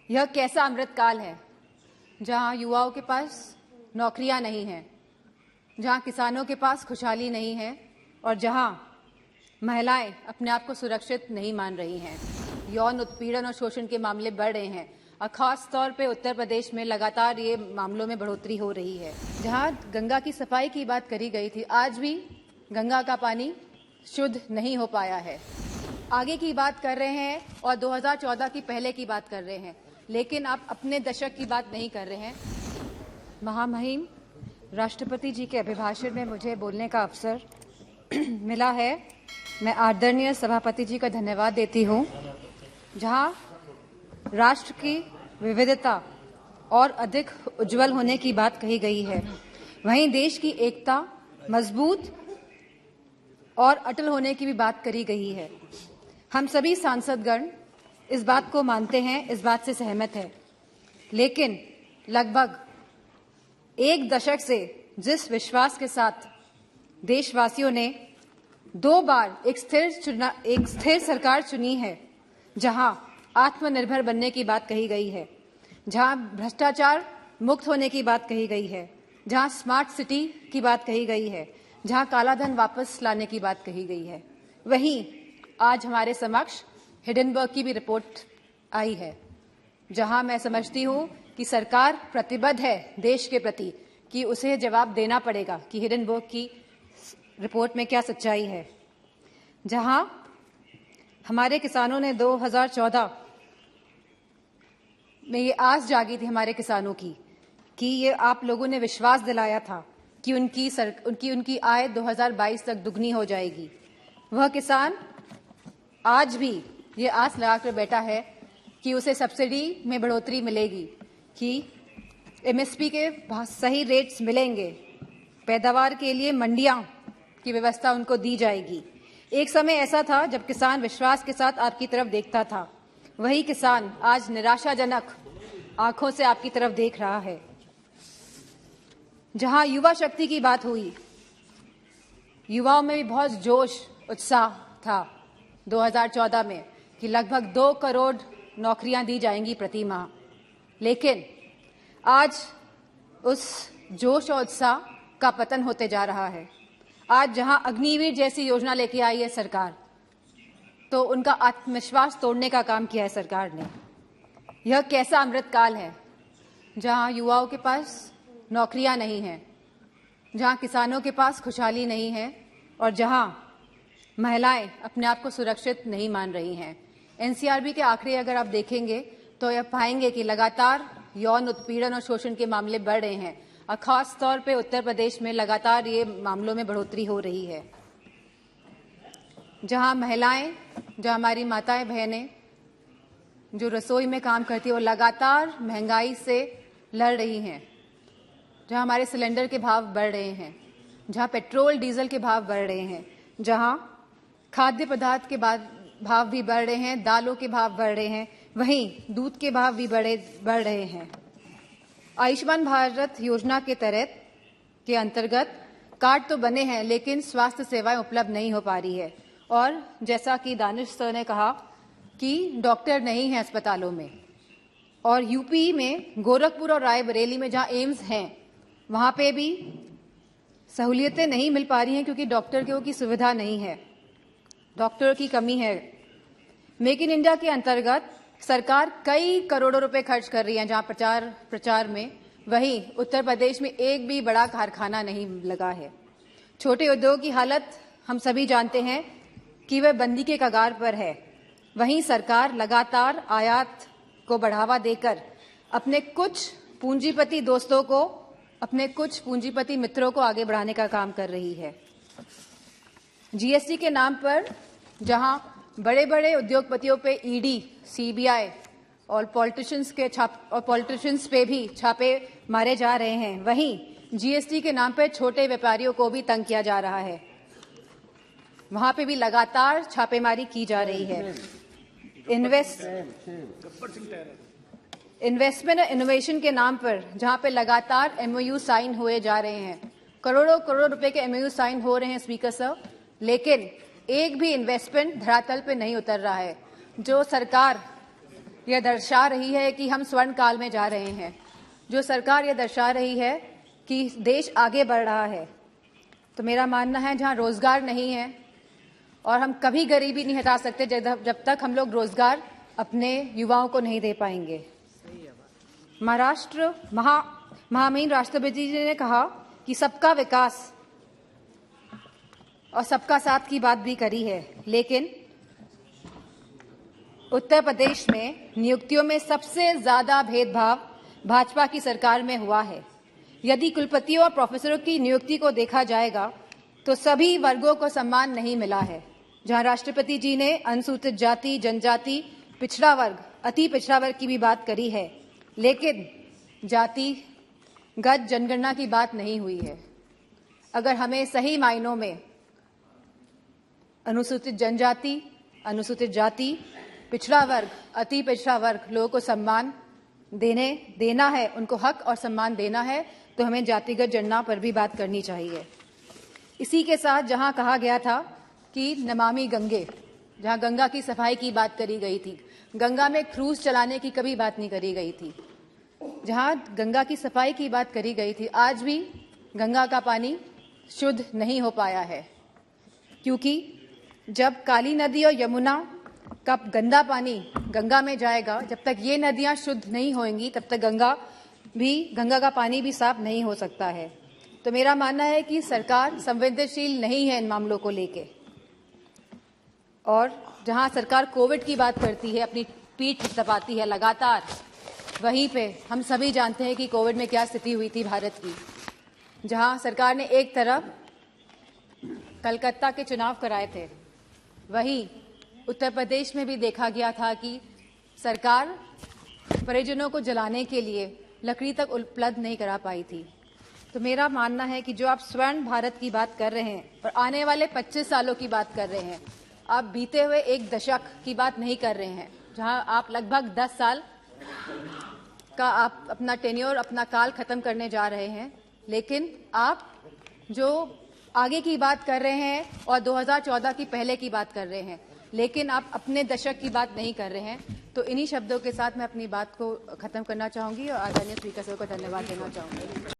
यह कैसा अमृतकाल है जहां युवाओं के पास नौकरियां नहीं हैं, जहां किसानों के पास खुशहाली नहीं है और जहां महिलाएं अपने आप को सुरक्षित नहीं मान रही हैं। यौन उत्पीड़न और शोषण के मामले बढ़ रहे हैं और खास तौर पे उत्तर प्रदेश में लगातार ये मामलों में बढ़ोतरी हो रही है। जहां गंगा की सफाई की बात करी गई थी, आज भी गंगा का पानी शुद्ध नहीं हो पाया है। आगे की बात कर रहे हैं और 2014 की पहले की बात कर रहे हैं, लेकिन आप अपने दशक की बात नहीं कर रहे हैं। महामहिम राष्ट्रपति जी के अभिभाषण में मुझे बोलने का अवसर मिला है। मैं आदरणीय सभापति जी का धन्यवाद देती हूँ। जहाँ राष्ट्र की विविधता और अधिक उज्जवल होने की बात कही गई है, वहीं देश की एकता मजबूत और अटल होने की भी बात करी गई है। हम सभी सांसदगण इस बात को मानते हैं, इस बात से सहमत है, लेकिन लगभग एक दशक से जिस विश्वास के साथ देशवासियों ने 2 बार एक स्थिर सरकार चुनी है, जहां आत्मनिर्भर बनने की बात कही गई है, जहां भ्रष्टाचार मुक्त होने की बात कही गई है, जहां स्मार्ट सिटी की बात कही गई है, जहां कालाधन वापस लाने की बात कही गई है, वहीं आज हमारे समक्ष हिडनबर्ग की भी रिपोर्ट आई है, जहां मैं समझती हूं कि सरकार प्रतिबद्ध है देश के प्रति कि उसे जवाब देना पड़ेगा कि हिडनबर्ग की रिपोर्ट में क्या सच्चाई है। जहां हमारे किसानों ने 2014 में ये आस जागी थी हमारे किसानों की कि ये आप लोगों ने विश्वास दिलाया था कि उनकी आय 2022 तक दुगनी हो जाएगी। वह किसान आज भी ये आस लगाकर बैठा है कि उसे सब्सिडी में बढ़ोतरी मिलेगी, कि एमएसपी के सही रेट्स मिलेंगे, पैदावार के लिए मंडियां की व्यवस्था उनको दी जाएगी। एक समय ऐसा था जब किसान विश्वास के साथ आपकी तरफ देखता था, वही किसान आज निराशाजनक आंखों से आपकी तरफ देख रहा है। जहां युवा शक्ति की बात हुई, युवाओं में भी बहुत जोश उत्साह था 2014 में कि लगभग 2 करोड़ नौकरियां दी जाएंगी प्रति माह, लेकिन आज उस जोश और उत्साह का पतन होते जा रहा है। आज जहां अग्निवीर जैसी योजना लेके आई है सरकार, तो उनका आत्मविश्वास तोड़ने का काम किया है सरकार ने। यह कैसा अमृतकाल है जहां युवाओं के पास नौकरियां नहीं हैं, जहां किसानों के पास खुशहाली नहीं है और जहां महिलाएं अपने आप को सुरक्षित नहीं मान रही हैं। एनसीआरबी के आंकड़े अगर आप देखेंगे तो यह पाएंगे कि लगातार यौन उत्पीड़न और शोषण के मामले बढ़ रहे हैं और खास तौर पे उत्तर प्रदेश में लगातार ये मामलों में बढ़ोतरी हो रही है। जहां महिलाएं, जहां हमारी माताएं बहनें जो रसोई में काम करती है, वो लगातार महंगाई से लड़ रही हैं, जहां हमारे सिलेंडर के भाव बढ़ रहे हैं, जहां पेट्रोल डीजल के भाव बढ़ रहे हैं, जहां खाद्य पदार्थ के भाव भी बढ़ रहे हैं, दालों के भाव बढ़ रहे हैं, वहीं दूध के भाव भी बढ़ रहे हैं। आयुष्मान भारत योजना के तहत के अंतर्गत कार्ड तो बने हैं, लेकिन स्वास्थ्य सेवाएं उपलब्ध नहीं हो पा रही है। और जैसा कि दानिश सर ने कहा कि डॉक्टर नहीं है अस्पतालों में, और यूपी में गोरखपुर और रायबरेली में जहां एम्स हैं, वहां पे भी सहूलियतें नहीं मिल पा रही हैं क्योंकि डॉक्टर की सुविधा नहीं है, डॉक्टरों की कमी है। मेक इन इंडिया के अंतर्गत सरकार कई करोड़ों रुपए खर्च कर रही है जहां प्रचार में, वहीं उत्तर प्रदेश में एक भी बड़ा कारखाना नहीं लगा है। छोटे उद्योग की हालत हम सभी जानते हैं कि वह बंदी के कगार पर है। वहीं सरकार लगातार आयात को बढ़ावा देकर अपने कुछ पूंजीपति दोस्तों को, अपने कुछ पूंजीपति मित्रों को आगे बढ़ाने का काम कर रही है। जीएसटी के नाम पर जहां बड़े बड़े उद्योगपतियों पे ईडी, सीबीआई और पॉलिटिशियंस पे भी छापे मारे जा रहे हैं, वहीं जीएसटी के नाम पे छोटे व्यापारियों को भी तंग किया जा रहा है। वहां पे भी लगातार छापेमारी की जा रही है। इन्वेस्टमेंट और इनोवेशन के नाम पर जहां पे लगातार एमओयू साइन हुए जा रहे हैं, करोड़ों करोड़ रुपए के एमओयू साइन हो रहे हैं स्पीकर सर, लेकिन एक भी इन्वेस्टमेंट धरातल पे नहीं उतर रहा है। जो सरकार यह दर्शा रही है कि हम स्वर्ण काल में जा रहे हैं, जो सरकार यह दर्शा रही है कि देश आगे बढ़ रहा है, तो मेरा मानना है जहां रोजगार नहीं है, और हम कभी गरीबी नहीं हटा सकते जब तक हम लोग रोजगार अपने युवाओं को नहीं दे पाएंगे। महामहिम राष्ट्रपति जी ने कहा कि सबका विकास और सबका साथ की बात भी करी है, लेकिन उत्तर प्रदेश में नियुक्तियों में सबसे ज्यादा भेदभाव भाजपा की सरकार में हुआ है। यदि कुलपतियों और प्रोफेसरों की नियुक्ति को देखा जाएगा तो सभी वर्गों को सम्मान नहीं मिला है। जहां राष्ट्रपति जी ने अनुसूचित जाति, जनजाति, पिछड़ा वर्ग, अति पिछड़ा वर्ग की भी बात करी है, लेकिन जातिगत जनगणना की बात नहीं हुई है। अगर हमें सही मायनों में अनुसूचित जनजाति, अनुसूचित जाति, पिछड़ा वर्ग, अति पिछड़ा वर्ग लोगों को सम्मान देना है, उनको हक और सम्मान देना है, तो हमें जातिगत जनगणना पर भी बात करनी चाहिए। इसी के साथ जहां कहा गया था कि नमामि गंगे, जहां गंगा की सफाई की बात करी गई थी, गंगा में क्रूज चलाने की कभी बात नहीं करी गई थी। जहां गंगा की सफाई की बात करी गई थी, आज भी गंगा का पानी शुद्ध नहीं हो पाया है, क्योंकि जब काली नदी और यमुना का गंदा पानी गंगा में जाएगा, जब तक ये नदियां शुद्ध नहीं होंगी तब तक गंगा का पानी भी साफ नहीं हो सकता है। तो मेरा मानना है कि सरकार संवेदनशील नहीं है इन मामलों को लेके, और जहां सरकार कोविड की बात करती है, अपनी पीठ थपथपाती है लगातार, वहीं पे हम सभी जानते हैं कि कोविड में क्या स्थिति हुई थी भारत की। जहां सरकार ने एक तरफ कलकत्ता के चुनाव कराए थे, वहीं उत्तर प्रदेश में भी देखा गया था कि सरकार परिजनों को जलाने के लिए लकड़ी तक उपलब्ध नहीं करा पाई थी। तो मेरा मानना है कि जो आप स्वर्ण भारत की बात कर रहे हैं और आने वाले 25 सालों की बात कर रहे हैं, आप बीते हुए एक दशक की बात नहीं कर रहे हैं, जहां आप लगभग 10 साल का आप अपना टेन्योर, अपना काल खत्म करने जा रहे हैं। लेकिन आप जो आगे की बात कर रहे हैं और 2014 की पहले की बात कर रहे हैं, लेकिन आप अपने दशक की बात नहीं कर रहे हैं। तो इन्हीं शब्दों के साथ मैं अपनी बात को खत्म करना चाहूंगी और आदरणीय स्पीकर साहब को धन्यवाद देना चाहूंगी।